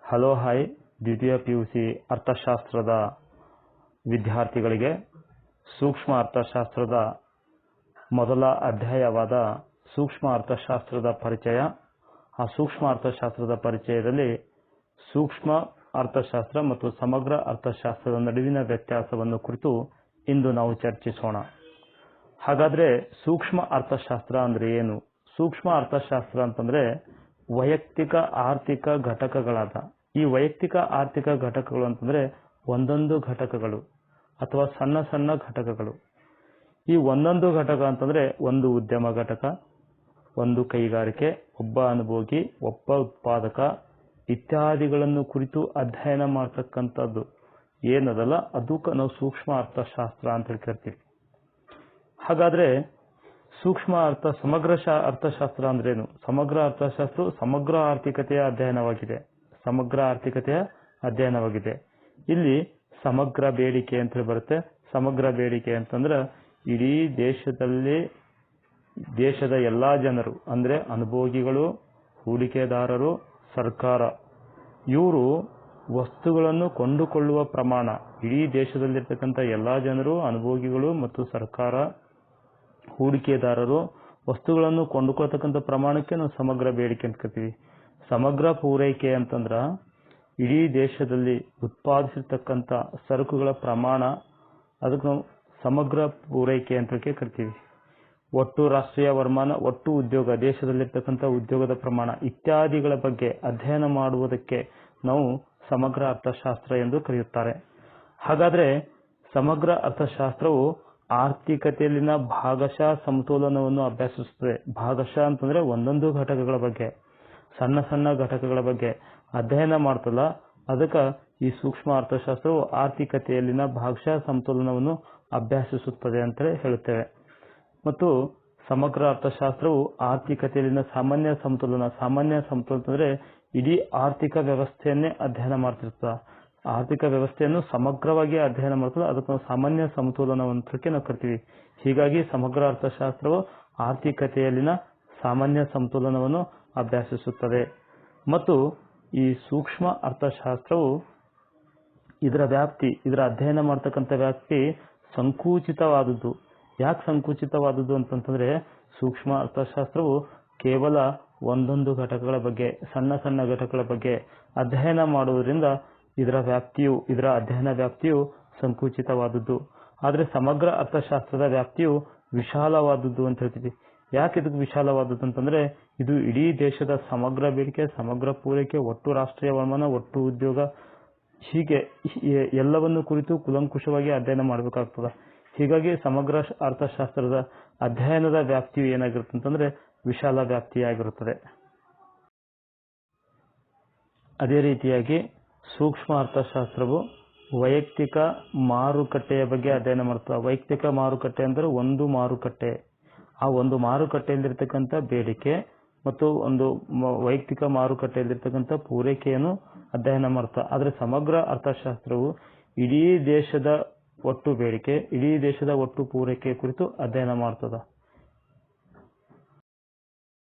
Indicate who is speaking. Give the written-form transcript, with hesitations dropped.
Speaker 1: Hello hi ದ್ವಿತೀಯ PUC ಅರ್ಥಶಾಸ್ತ್ರದ ವಿದ್ಯಾರ್ಥಿಗಳಿಗೆ ಸೂಕ್ಷ್ಮ ಅರ್ಥಶಾಸ್ತ್ರದ ಮೊದಲ ಅಧ್ಯಾಯವಾದ ಸೂಕ್ಷ್ಮ ಅರ್ಥಶಾಸ್ತ್ರದ ಪರಿಚಯ. ಆ ಸೂಕ್ಷ್ಮ ಅರ್ಥಶಾಸ್ತ್ರದ ಪರಿಚಯದಲ್ಲಿ ಸೂಕ್ಷ್ಮ ಅರ್ಥಶಾಸ್ತ್ರ ಮತ್ತು ಸಮಗ್ರ ಅರ್ಥಶಾಸ್ತ್ರದ ನಡುವಿನ ವ್ಯತ್ಯಾಸವನ್ನು ಕುರಿತು ಇಂದು ನಾವು ಚರ್ಚಿಸೋಣ. ಹಾಗಾದ್ರೆ ಸೂಕ್ಷ್ಮ ಅರ್ಥಶಾಸ್ತ್ರ ಅಂದ್ರೆ ಏನು? ಸೂಕ್ಷ್ಮ ಅರ್ಥಶಾಸ್ತ್ರ ಅಂತಂದ್ರೆ ವೈಯಕ್ತಿಕ ಆರ್ಥಿಕ ಘಟಕಗಳಾದ ಈ ವೈಯಕ್ತಿಕ ಆರ್ಥಿಕ ಘಟಕಗಳು ಅಂತಂದ್ರೆ ಒಂದೊಂದು ಘಟಕಗಳು ಅಥವಾ ಸಣ್ಣ ಸಣ್ಣ ಘಟಕಗಳು. ಈ ಒಂದೊಂದು ಘಟಕ ಅಂತಂದ್ರೆ ಒಂದು ಉದ್ಯಮ ಘಟಕ, ಒಂದು ಕೈಗಾರಿಕೆ, ಒಬ್ಬ ಅನುಭೋಗಿ, ಒಬ್ಬ ಉತ್ಪಾದಕ ಇತ್ಯಾದಿಗಳನ್ನು ಕುರಿತು ಅಧ್ಯಯನ ಮಾಡ್ತಕ್ಕಂಥದ್ದು ಏನದಲ್ಲ ಅದಕ್ಕೆ ನಾವು ಸೂಕ್ಷ್ಮ ಅರ್ಥಶಾಸ್ತ್ರ ಅಂತ ಕರಿತೀವಿ. ಹಾಗಾದ್ರೆ ಸಮಗ್ರ ಅರ್ಥಶಾಸ್ತ್ರ ಅಂದ್ರೇನು? ಸಮಗ್ರ ಅರ್ಥಶಾಸ್ತ್ರವು ಸಮಗ್ರ ಆರ್ಥಿಕತೆಯ ಅಧ್ಯಯನವಾಗಿದೆ. ಸಮಗ್ರ ಆರ್ಥಿಕತೆಯ ಅಧ್ಯಯನವಾಗಿದೆ. ಇಲ್ಲಿ ಸಮಗ್ರ ಬೇಡಿಕೆ ಅಂತ ಬರುತ್ತೆ. ಸಮಗ್ರ ಬೇಡಿಕೆ ಅಂತಂದ್ರೆ ಇಡೀ ದೇಶದ ಎಲ್ಲಾ ಜನರು ಅಂದ್ರೆ ಅನುಭೋಗಿಗಳು, ಹೂಡಿಕೆದಾರರು, ಸರ್ಕಾರ ಇವರು ವಸ್ತುಗಳನ್ನು ಕೊಂಡುಕೊಳ್ಳುವ ಪ್ರಮಾಣ, ಇಡೀ ದೇಶದಲ್ಲಿರ್ತಕ್ಕಂಥ ಎಲ್ಲಾ ಜನರು, ಅನುಭೋಗಿಗಳು ಮತ್ತು ಸರ್ಕಾರ, ಹೂಡಿಕೆದಾರರು ವಸ್ತುಗಳನ್ನು ಕೊಂಡುಕೊಳ್ತಕ್ಕಂಥ ಪ್ರಮಾಣಕ್ಕೆ ನಾವು ಸಮಗ್ರ ಬೇಡಿಕೆ ಅಂತ ಕರಿತೀವಿ. ಸಮಗ್ರ ಪೂರೈಕೆ ಅಂತಂದ್ರ ಇಡೀ ದೇಶದಲ್ಲಿ ಉತ್ಪಾದಿಸಿರ್ತಕ್ಕಂಥ ಸರಕುಗಳ ಪ್ರಮಾಣ, ಅದಕ್ಕೆ ನಾವು ಸಮಗ್ರ ಪೂರೈಕೆ ಅಂತ ಕರಿತೀವಿ. ಒಟ್ಟು ರಾಷ್ಟ್ರೀಯ ವರಮಾನ, ಒಟ್ಟು ಉದ್ಯೋಗ, ದೇಶದಲ್ಲಿರ್ತಕ್ಕಂಥ ಉದ್ಯೋಗದ ಪ್ರಮಾಣ ಇತ್ಯಾದಿಗಳ ಬಗ್ಗೆ ಅಧ್ಯಯನ ಮಾಡುವುದಕ್ಕೆ ನಾವು ಸಮಗ್ರ ಅರ್ಥಶಾಸ್ತ್ರ ಎಂದು ಕರೆಯುತ್ತಾರೆ. ಹಾಗಾದ್ರೆ ಸಮಗ್ರ ಅರ್ಥಶಾಸ್ತ್ರವು ಆರ್ಥಿಕತೆಯಲ್ಲಿನ ಭಾಗಶಃ ಸಮತೋಲನವನ್ನು ಅಭ್ಯಸಿಸುತ್ತದೆ. ಭಾಗಶಃ ಅಂತಂದ್ರೆ ಒಂದೊಂದು ಘಟಕಗಳ ಬಗ್ಗೆ, ಸಣ್ಣ ಸಣ್ಣ ಘಟಕಗಳ ಬಗ್ಗೆ ಅಧ್ಯಯನ ಮಾಡ್ತಲ್ಲ, ಅದಕ್ಕೆ ಈ ಸೂಕ್ಷ್ಮ ಅರ್ಥಶಾಸ್ತ್ರವು ಆರ್ಥಿಕತೆಯಲ್ಲಿನ ಭಾಗಶಃ ಸಮತೋಲನವನ್ನು ಅಭ್ಯಸಿಸುತ್ತದೆ ಅಂತ ಹೇಳುತ್ತೇವೆ. ಮತ್ತು ಸಮಗ್ರ ಅರ್ಥಶಾಸ್ತ್ರವು ಆರ್ಥಿಕತೆಯಲ್ಲಿನ ಸಾಮಾನ್ಯ ಸಮತೋಲನ ಅಂದ್ರೆ ಇಡೀ ಆರ್ಥಿಕ ವ್ಯವಸ್ಥೆಯನ್ನೇ ಅಧ್ಯಯನ ಮಾಡ್ತಿರ್ತದೆ. ಆರ್ಥಿಕ ವ್ಯವಸ್ಥೆಯನ್ನು ಸಮಗ್ರವಾಗಿ ಅಧ್ಯಯನ ಮಾಡ್ತದೆ, ಅದಕ್ಕೆ ನಾವು ಸಾಮಾನ್ಯ ಸಮತೋಲನವಂತಕ್ಕೆ ನಾವು ಕರಿತೀವಿ. ಹೀಗಾಗಿ ಸಮಗ್ರ ಅರ್ಥಶಾಸ್ತ್ರವು ಆರ್ಥಿಕತೆಯಲ್ಲಿನ ಸಾಮಾನ್ಯ ಸಮತೋಲನವನ್ನು ಅಭ್ಯಸಿಸುತ್ತದೆ. ಮತ್ತು ಈ ಸೂಕ್ಷ್ಮ ಅರ್ಥಶಾಸ್ತ್ರವು ಇದರ ಅಧ್ಯಯನ ಮಾಡ್ತಕ್ಕಂಥ ವ್ಯಾಪ್ತಿ ಸಂಕುಚಿತವಾದದ್ದು. ಯಾಕೆ ಸಂಕುಚಿತವಾದದ್ದು ಅಂತಂದ್ರೆ ಸೂಕ್ಷ್ಮ ಅರ್ಥಶಾಸ್ತ್ರವು ಕೇವಲ ಒಂದೊಂದು ಘಟಕಗಳ ಬಗ್ಗೆ, ಸಣ್ಣ ಸಣ್ಣ ಘಟಕಗಳ ಬಗ್ಗೆ ಅಧ್ಯಯನ ಮಾಡುವುದರಿಂದ ಇದರ ಅಧ್ಯಯನ ವ್ಯಾಪ್ತಿಯು ಸಂಕುಚಿತವಾದದ್ದು. ಆದ್ರೆ ಸಮಗ್ರ ಅರ್ಥಶಾಸ್ತ್ರದ ವ್ಯಾಪ್ತಿಯು ವಿಶಾಲವಾದದ್ದು ಅಂತ ಹೇಳ್ತೀವಿ. ಯಾಕೆ ಇದಕ್ಕೆ ವಿಶಾಲವಾದದ್ದು ಅಂತಂದ್ರೆ ಇದು ಇಡೀ ದೇಶದ ಸಮಗ್ರ ಬೇಡಿಕೆ, ಸಮಗ್ರ ಪೂರೈಕೆ, ಒಟ್ಟು ರಾಷ್ಟ್ರೀಯ ವರಮಾನ, ಒಟ್ಟು ಉದ್ಯೋಗ ಹೀಗೆ ಎಲ್ಲವನ್ನು ಕುರಿತು ಕುಲಂಕುಷವಾಗಿ ಅಧ್ಯಯನ ಮಾಡಬೇಕಾಗ್ತದೆ. ಹೀಗಾಗಿ ಸಮಗ್ರ ಅರ್ಥಶಾಸ್ತ್ರದ ಅಧ್ಯಯನದ ವ್ಯಾಪ್ತಿಯು ಏನಾಗಿರುತ್ತೆ ಅಂತಂದ್ರೆ ವಿಶಾಲ ವ್ಯಾಪ್ತಿಯಾಗಿರುತ್ತದೆ. ಅದೇ ರೀತಿಯಾಗಿ ಸೂಕ್ಷ್ಮ ಅರ್ಥಶಾಸ್ತ್ರವು ವೈಯಕ್ತಿಕ ಮಾರುಕಟ್ಟೆಯ ಬಗ್ಗೆ ಅಧ್ಯಯನ ಮಾಡ್ತದೆ. ವೈಯಕ್ತಿಕ ಮಾರುಕಟ್ಟೆ ಅಂದ್ರೆ ಒಂದು ಮಾರುಕಟ್ಟೆ, ಆ ಒಂದು ಮಾರುಕಟ್ಟೆಯಲ್ಲಿರ್ತಕ್ಕಂಥ ಬೇಡಿಕೆ ಮತ್ತು ಒಂದು ವೈಯಕ್ತಿಕ ಮಾರುಕಟ್ಟೆಯಲ್ಲಿರ್ತಕ್ಕಂಥ ಪೂರೈಕೆಯನ್ನು ಅಧ್ಯಯನ ಮಾಡ್ತಾ. ಆದ್ರೆ ಸಮಗ್ರ ಅರ್ಥಶಾಸ್ತ್ರವು ಇಡೀ ದೇಶದ ಒಟ್ಟು ಬೇಡಿಕೆ, ಇಡೀ ದೇಶದ ಒಟ್ಟು ಪೂರೈಕೆ ಕುರಿತು ಅಧ್ಯಯನ ಮಾಡ್ತದ.